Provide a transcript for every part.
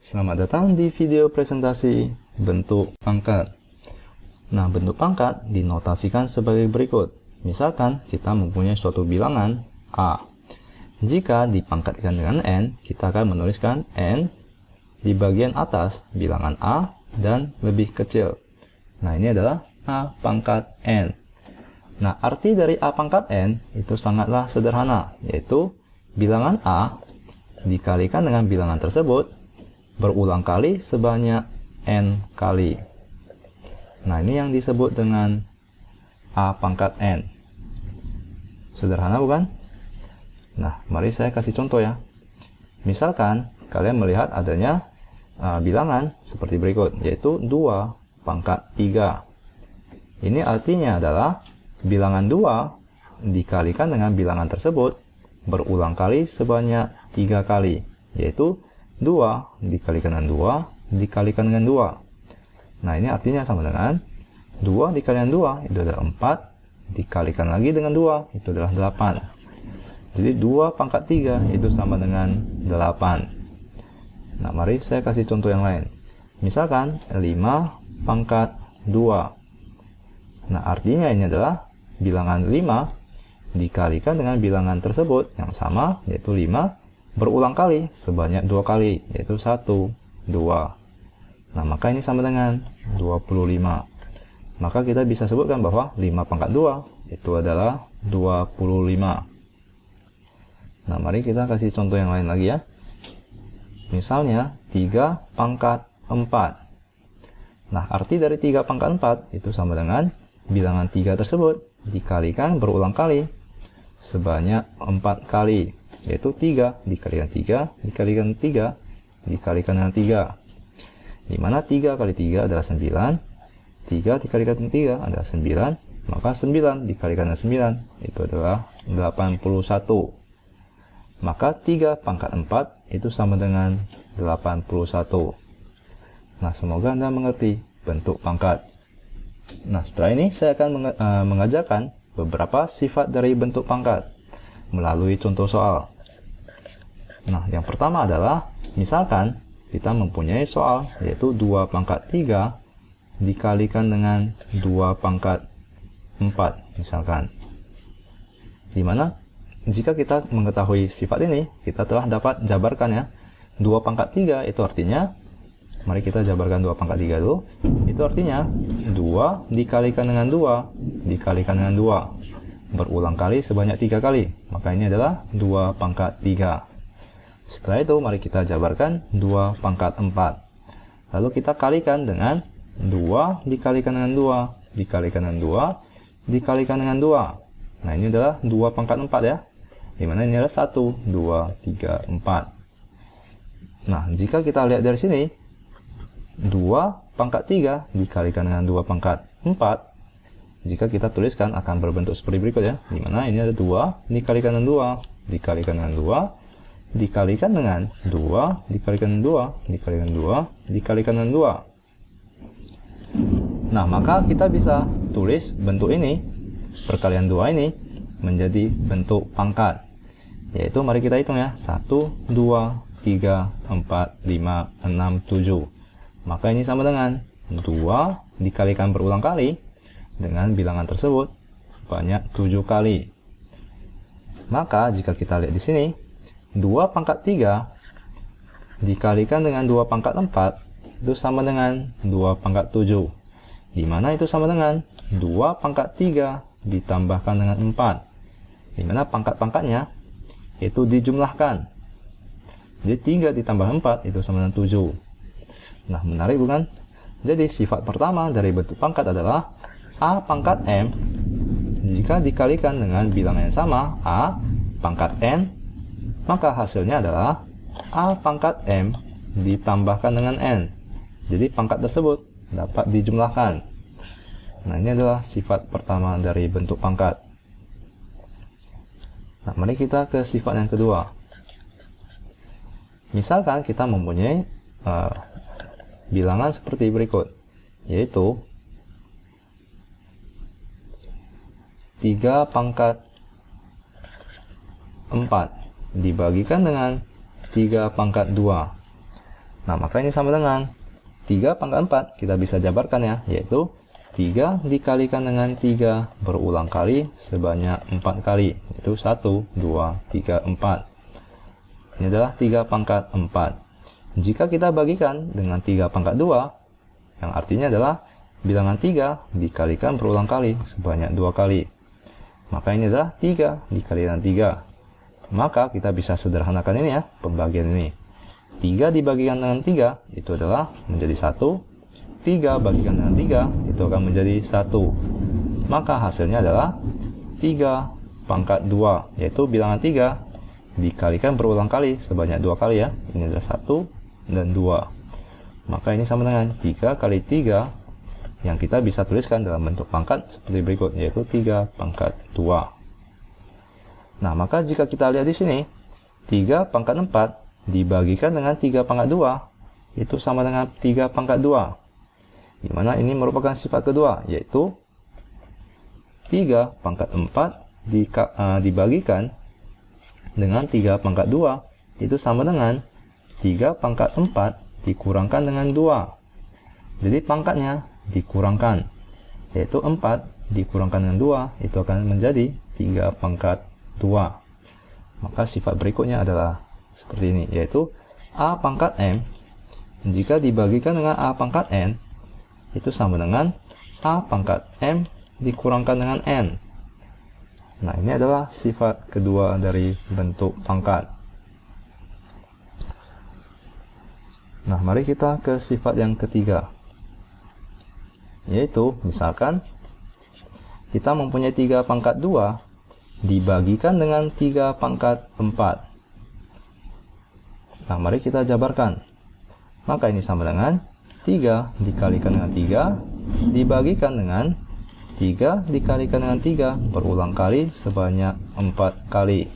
Selamat datang di video presentasi bentuk pangkat. Nah, bentuk pangkat dinotasikan sebagai berikut. Misalkan kita mempunyai suatu bilangan A. Jika dipangkatkan dengan N, kita akan menuliskan N di bagian atas bilangan A dan lebih kecil. Nah, ini adalah A pangkat N. Nah, arti dari A pangkat N itu sangatlah sederhana, yaitu bilangan A dikalikan dengan bilangan tersebut berulang kali sebanyak N kali. Nah, ini yang disebut dengan A pangkat N. Sederhana bukan? Nah, mari saya kasih contoh ya. Misalkan kalian melihat adanya bilangan seperti berikut, yaitu 2 pangkat 3. Ini artinya adalah bilangan 2 dikalikan dengan bilangan tersebut berulang kali sebanyak 3 kali, yaitu 2 dikalikan dengan 2 dikalikan dengan 2. Nah, ini artinya sama dengan 2 dikalikan 2 itu adalah 4, dikalikan lagi dengan 2 itu adalah 8. Jadi 2 pangkat 3 itu sama dengan 8. Nah, mari saya kasih contoh yang lain. Misalkan 5 pangkat 2. Nah, artinya ini adalah bilangan 5 dikalikan dengan bilangan tersebut yang sama, yaitu 5 berulang kali sebanyak 2 kali, yaitu 1, 2. Nah, maka ini sama dengan 25. Maka kita bisa sebutkan bahwa 5 pangkat 2 itu adalah 25. Nah, mari kita kasih contoh yang lain lagi ya. Misalnya 3 pangkat 4. Nah, arti dari 3 pangkat 4 itu sama dengan bilangan 3 tersebut dikalikan berulang kali sebanyak 4 kali, yaitu 3 dikalikan 3 dikalikan 3 dikalikan dengan 3, dimana 3 kali 3 adalah 9, 3 dikalikan 3 adalah 9, maka 9 dikalikan dengan 9 itu adalah 81. Maka 3 pangkat 4 itu sama dengan 81. Nah, semoga Anda mengerti bentuk pangkat. Nah, setelah ini saya akan mengajarkan beberapa sifat dari bentuk pangkat melalui contoh soal. Nah, yang pertama adalah misalkan kita mempunyai soal yaitu 2 pangkat 3 dikalikan dengan 2 pangkat 4 misalkan. Dimana jika kita mengetahui sifat ini, kita telah dapat jabarkan ya. 2 pangkat 3 itu artinya, mari kita jabarkan 2 pangkat 3 dulu. Itu artinya 2 dikalikan dengan 2 dikalikan dengan 2 berulang kali sebanyak 3 kali. Maka ini adalah 2 pangkat 3. Setelah itu mari kita jabarkan 2 pangkat 4. Lalu kita kalikan dengan 2 dikalikan dengan 2 dikalikan dengan 2 dikalikan dengan 2. Nah, ini adalah 2 pangkat 4 ya. Dimana ini adalah 1, 2, 3, 4. Nah, jika kita lihat dari sini, 2 pangkat 3 dikalikan dengan 2 pangkat 4, jika kita tuliskan akan berbentuk seperti berikut ya. Dimana ini ada 2 dikalikan dengan 2 dikalikan dengan 2 dikalikan dengan 2 dikalikan dengan 2 dikalikan dengan 2 dikalikan dengan 2. Nah, maka kita bisa tulis bentuk ini, perkalian 2 ini menjadi bentuk pangkat. Yaitu mari kita hitung ya. 1, 2, 3, 4, 5, 6, 7. Maka ini sama dengan 2 dikalikan berulang kali dengan bilangan tersebut sebanyak 7 kali. Maka jika kita lihat di sini, 2 pangkat 3 dikalikan dengan 2 pangkat 4 itu sama dengan 2 pangkat 7. Dimana itu sama dengan 2 pangkat 3 ditambahkan dengan 4. Dimana pangkat-pangkatnya itu dijumlahkan. Jadi 3 ditambah 4 itu sama dengan 7. Nah, menarik bukan? Jadi sifat pertama dari bentuk pangkat adalah A pangkat M jika dikalikan dengan bilangan yang sama A pangkat N, maka hasilnya adalah A pangkat M ditambahkan dengan N. Jadi pangkat tersebut dapat dijumlahkan. Nah, ini adalah sifat pertama dari bentuk pangkat. Nah, mari kita ke sifat yang kedua. Misalkan kita mempunyai bilangan seperti berikut, yaitu 3 pangkat 4 dibagikan dengan 3 pangkat 2. Nah, maka ini sama dengan 3 pangkat 4. Kita bisa jabarkan ya, yaitu 3 dikalikan dengan 3 berulang kali sebanyak 4 kali. Itu 1, 2, 3, 4. Ini adalah 3 pangkat 4. Jika kita bagikan dengan 3 pangkat 2, yang artinya adalah bilangan 3 dikalikan berulang kali sebanyak 2 kali. Maka ini adalah 3 dikalikan 3. Maka kita bisa sederhanakan ini ya, pembagian ini. 3 dibagikan dengan 3 itu adalah menjadi 1. 3 bagikan dengan 3 itu akan menjadi 1. Maka hasilnya adalah 3 pangkat 2, yaitu bilangan 3 dikalikan berulang kali sebanyak 2 kali ya. Ini adalah 1 dan 2. Maka ini sama dengan 3 kali 3 yang kita bisa tuliskan dalam bentuk pangkat seperti berikut, yaitu 3 pangkat 2. Nah, maka jika kita lihat di sini, 3 pangkat 4 dibagikan dengan 3 pangkat 2 itu sama dengan 3 pangkat 2. Di mana ini merupakan sifat kedua, yaitu 3 pangkat 4 dibagikan dengan 3 pangkat 2 itu sama dengan 3 pangkat 4 dikurangkan dengan 2. Jadi pangkatnya dikurangkan, yaitu 4 dikurangkan dengan 2 itu akan menjadi 3 pangkat 2. Maka sifat berikutnya adalah seperti ini, yaitu A pangkat M jika dibagikan dengan A pangkat N itu sama dengan A pangkat M dikurangkan dengan N. Nah, ini adalah sifat kedua dari bentuk pangkat. Nah, mari kita ke sifat yang ketiga, yaitu misalkan kita mempunyai 3 pangkat 2 dibagikan dengan 3 pangkat 4. Nah, mari kita jabarkan. Maka ini sama dengan 3 dikalikan dengan 3 dibagikan dengan 3 dikalikan dengan 3 berulang kali sebanyak 4 kali.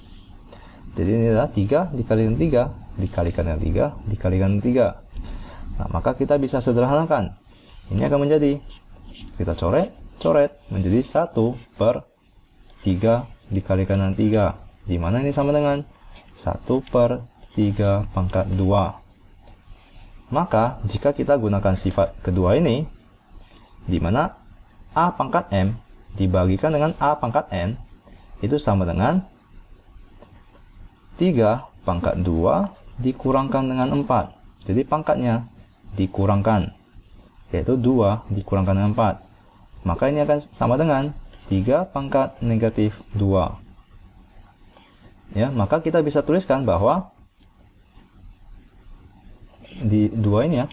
Jadi ini adalah 3 dikalikan 3 dikalikan dengan 3 dikalikan dengan 3. Nah, maka kita bisa sederhanakan. Ini akan menjadi, kita coret menjadi 1 per 3 dikalikan dengan 3, di mana ini sama dengan 1 per 3 pangkat 2. Maka jika kita gunakan sifat kedua ini, di mana A pangkat M dibagikan dengan A pangkat N itu sama dengan 3 pangkat 2 dikurangkan dengan 4. Jadi pangkatnya dikurangkan, yaitu 2 dikurangkan dengan 4. Maka ini akan sama dengan 3 pangkat negatif 2. Ya, maka kita bisa tuliskan bahwa di 2 ini ya,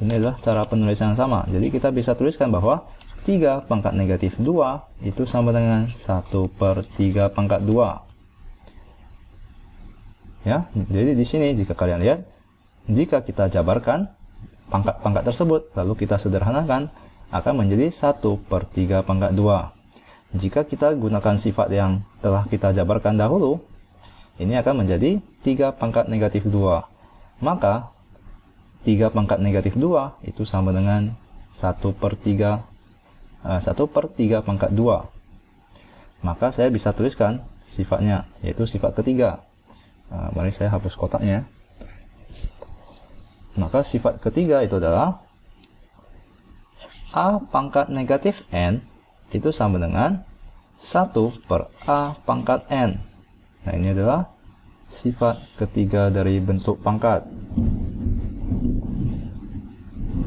ini adalah cara penulisan yang sama. Jadi kita bisa tuliskan bahwa 3 pangkat negatif 2 itu sama dengan 1 per 3 pangkat 2. Ya, jadi di sini jika kalian lihat, jika kita jabarkan pangkat-pangkat tersebut lalu kita sederhanakan, akan menjadi 1 per 3 pangkat 2. Jika kita gunakan sifat yang telah kita jabarkan dahulu, ini akan menjadi 3 pangkat negatif 2. Maka 3 pangkat negatif 2 itu sama dengan 1 per 3 pangkat 2. Maka saya bisa tuliskan sifatnya, yaitu sifat ketiga. Mari saya hapus kotaknya. Maka sifat ketiga itu adalah A pangkat negatif N itu sama dengan 1 per A pangkat N. Nah, ini adalah sifat ketiga dari bentuk pangkat.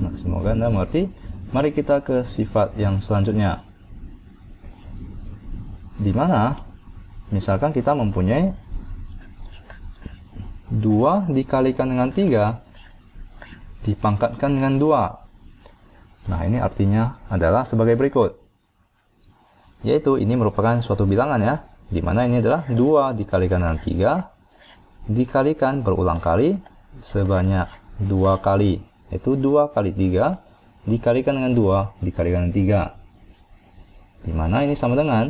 Nah, semoga Anda mengerti. Mari kita ke sifat yang selanjutnya, di mana misalkan kita mempunyai 2 dikalikan dengan 3 dipangkatkan dengan 2. Nah, ini artinya adalah sebagai berikut, yaitu ini merupakan suatu bilangan ya, di mana ini adalah 2 dikalikan dengan 3 dikalikan berulang kali sebanyak 2 kali, yaitu 2 kali 3 dikalikan dengan 2 dikalikan dengan 3, di mana ini sama dengan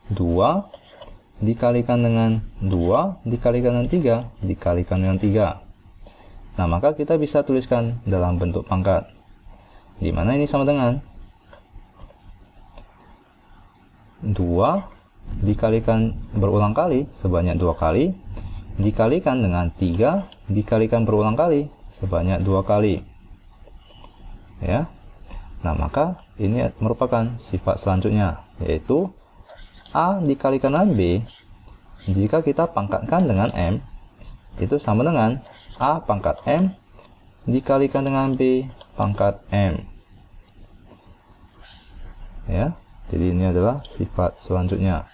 2 dikalikan dengan 2 dikalikan dengan 3 dikalikan dengan 3. Nah, maka kita bisa tuliskan dalam bentuk pangkat, di mana ini sama dengan 2 dikalikan berulang kali sebanyak 2 kali dikalikan dengan 3 dikalikan berulang kali sebanyak 2 kali. Ya. Nah, maka ini merupakan sifat selanjutnya, yaitu A dikalikan dengan B jika kita pangkatkan dengan M itu sama dengan A pangkat M dikalikan dengan B pangkat M. Ya, jadi ini adalah sifat selanjutnya.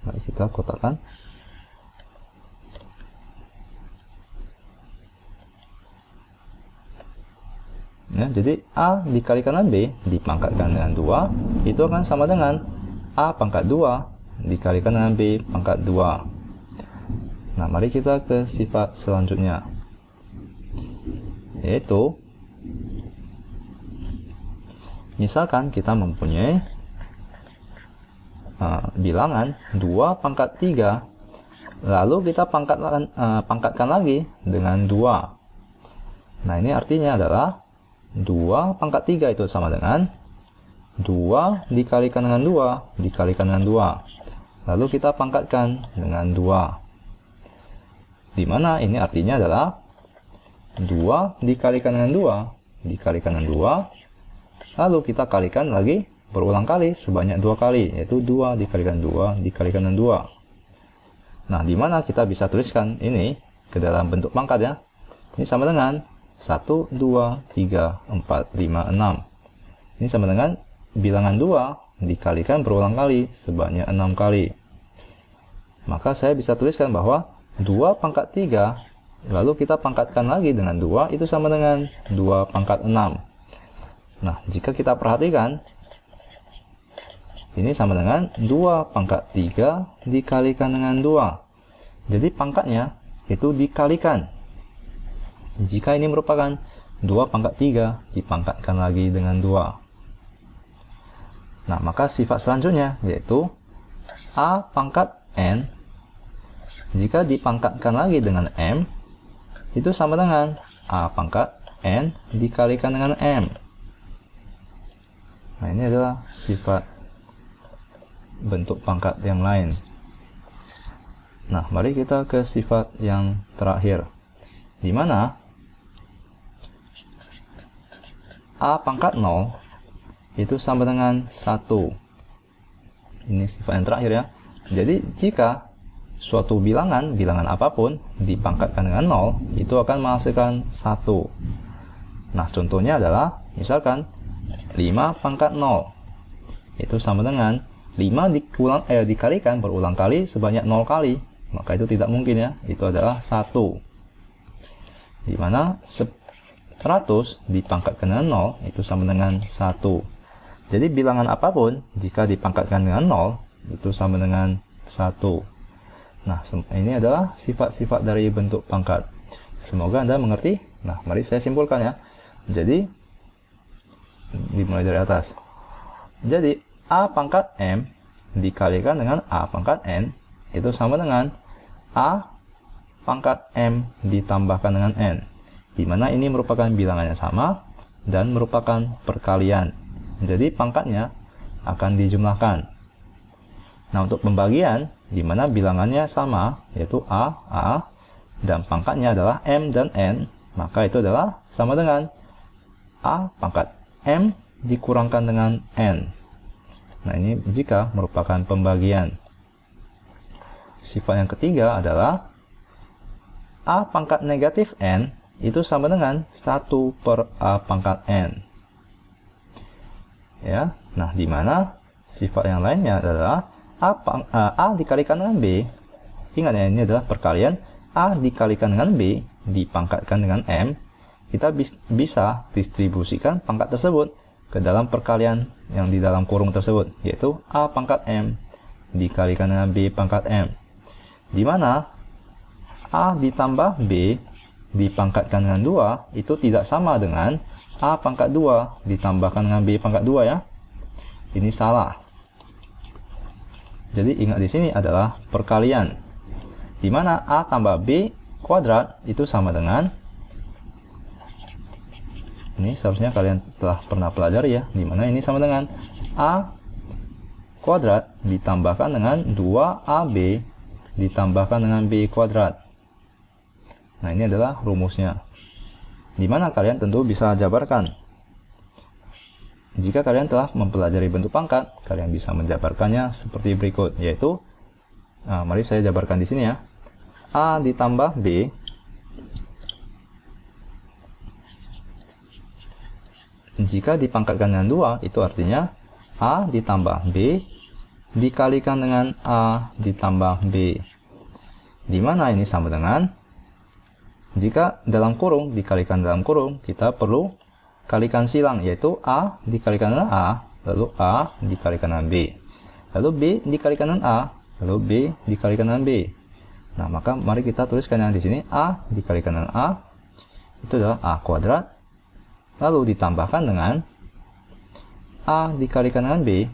Mari kita kotakkan. Ya, jadi A dikalikan dengan B dipangkatkan dengan 2 itu akan sama dengan A pangkat 2 dikalikan dengan B pangkat 2. Nah, mari kita ke sifat selanjutnya, yaitu misalkan kita mempunyai bilangan 2 pangkat 3 lalu kita pangkatkan lagi dengan 2. Nah, ini artinya adalah 2 pangkat 3 itu sama dengan 2 dikalikan dengan 2 dikalikan dengan 2 lalu kita pangkatkan dengan 2, dimana ini artinya adalah 2 dikalikan dengan 2 dikalikan dengan 2 lalu kita kalikan lagi berulang kali sebanyak 2 kali, yaitu 2 dikalikan 2 dikalikan dengan 2. Nah, dimana kita bisa tuliskan ini ke dalam bentuk pangkat ya. Ini sama dengan 1, 2, 3, 4, 5, 6. Ini sama dengan bilangan 2 dikalikan berulang kali sebanyak 6 kali. Maka saya bisa tuliskan bahwa 2 pangkat 3 lalu kita pangkatkan lagi dengan 2 itu sama dengan 2 pangkat 6. Nah, jika kita perhatikan ini sama dengan 2 pangkat 3 dikalikan dengan 2. Jadi pangkatnya itu dikalikan. Jika ini merupakan 2 pangkat 3 dipangkatkan lagi dengan 2. Nah, maka sifat selanjutnya yaitu A pangkat N jika dipangkatkan lagi dengan M itu sama dengan A pangkat N dikalikan dengan M. Nah, ini adalah sifat bentuk pangkat yang lain. Nah, mari kita ke sifat yang terakhir, di mana A pangkat 0 itu sama dengan 1. Ini sifat yang terakhir ya. Jadi jika suatu bilangan apapun dipangkatkan dengan 0 itu akan menghasilkan 1. Nah, contohnya adalah misalkan 5 pangkat 0 itu sama dengan 5 dikalikan berulang kali sebanyak 0 kali, maka itu tidak mungkin ya, itu adalah 1. Dimana 100 dipangkatkan dengan 0 itu sama dengan 1. Jadi bilangan apapun jika dipangkatkan dengan 0 itu sama dengan 1. Nah, ini adalah sifat-sifat dari bentuk pangkat. Semoga Anda mengerti. Nah, mari saya simpulkan ya. Jadi dimulai dari atas. Jadi A pangkat M dikalikan dengan A pangkat N itu sama dengan A pangkat M ditambahkan dengan N, di mana ini merupakan bilangannya sama dan merupakan perkalian. Jadi pangkatnya akan dijumlahkan. Nah, untuk pembagian di mana bilangannya sama yaitu A dan pangkatnya adalah M dan N, maka itu adalah sama dengan A pangkat M dikurangkan dengan N. Nah, ini jika merupakan pembagian. Sifat yang ketiga adalah A pangkat negatif N itu sama dengan 1 per A pangkat N. Ya, nah, di mana sifat yang lainnya adalah A dikalikan dengan B. Ingat ya, ini adalah perkalian. A dikalikan dengan B dipangkatkan dengan M. Kita bisa distribusikan pangkat tersebut ke dalam perkalian yang di dalam kurung tersebut, yaitu A pangkat M dikalikan dengan B pangkat M, di mana A ditambah B dipangkatkan dengan 2 itu tidak sama dengan A pangkat 2 ditambahkan dengan B pangkat 2 ya. Ini salah. Jadi ingat di sini adalah perkalian, di mana A tambah B kuadrat itu sama dengan, ini seharusnya kalian telah pernah pelajari ya, di mana ini sama dengan A kuadrat ditambahkan dengan 2AB ditambahkan dengan B kuadrat. Nah, ini adalah rumusnya. Dimana kalian tentu bisa jabarkan. Jika kalian telah mempelajari bentuk pangkat, kalian bisa menjabarkannya seperti berikut, yaitu, mari saya jabarkan di sini ya. A ditambah B jika dipangkatkan dengan 2, itu artinya A ditambah B dikalikan dengan A ditambah B. Dimana ini sama dengan, jika dalam kurung dikalikan dalam kurung, kita perlu kalikan silang, yaitu A dikalikan dengan A, lalu A dikalikan dengan B, lalu B dikalikan dengan A, lalu B dikalikan dengan B. Nah, maka mari kita tuliskan yang di sini, A dikalikan dengan A, itu adalah A kuadrat, lalu ditambahkan dengan A dikalikan dengan B,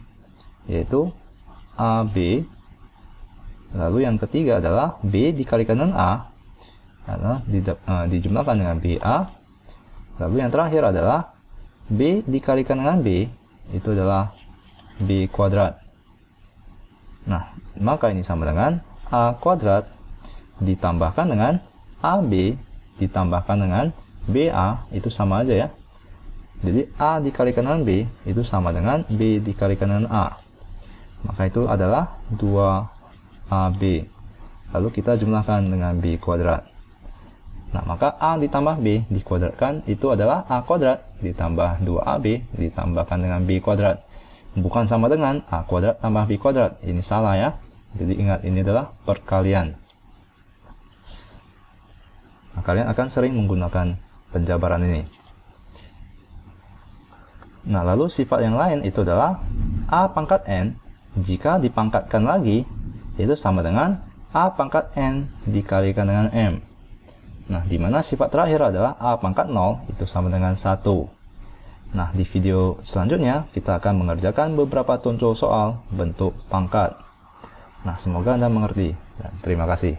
yaitu AB, lalu yang ketiga adalah B dikalikan dengan A, adalah dijumlahkan dengan BA, lalu yang terakhir adalah B dikalikan dengan B, itu adalah B kuadrat. Nah, maka ini sama dengan A kuadrat ditambahkan dengan AB ditambahkan dengan BA, itu sama aja ya. Jadi A dikalikan dengan B itu sama dengan B dikalikan dengan A. Maka itu adalah 2AB. Lalu kita jumlahkan dengan B kuadrat. Nah, maka A ditambah B dikuadratkan itu adalah A kuadrat ditambah 2AB ditambahkan dengan B kuadrat. Bukan sama dengan A kuadrat tambah B kuadrat. Ini salah ya. Jadi ingat, ini adalah perkalian. Nah, kalian akan sering menggunakan penjabaran ini. Nah, lalu sifat yang lain itu adalah A pangkat N jika dipangkatkan lagi itu sama dengan A pangkat N dikalikan dengan M. Nah, di mana sifat terakhir adalah A pangkat 0 itu sama dengan 1. Nah, di video selanjutnya kita akan mengerjakan beberapa contoh soal bentuk pangkat. Nah, semoga Anda mengerti. Dan terima kasih.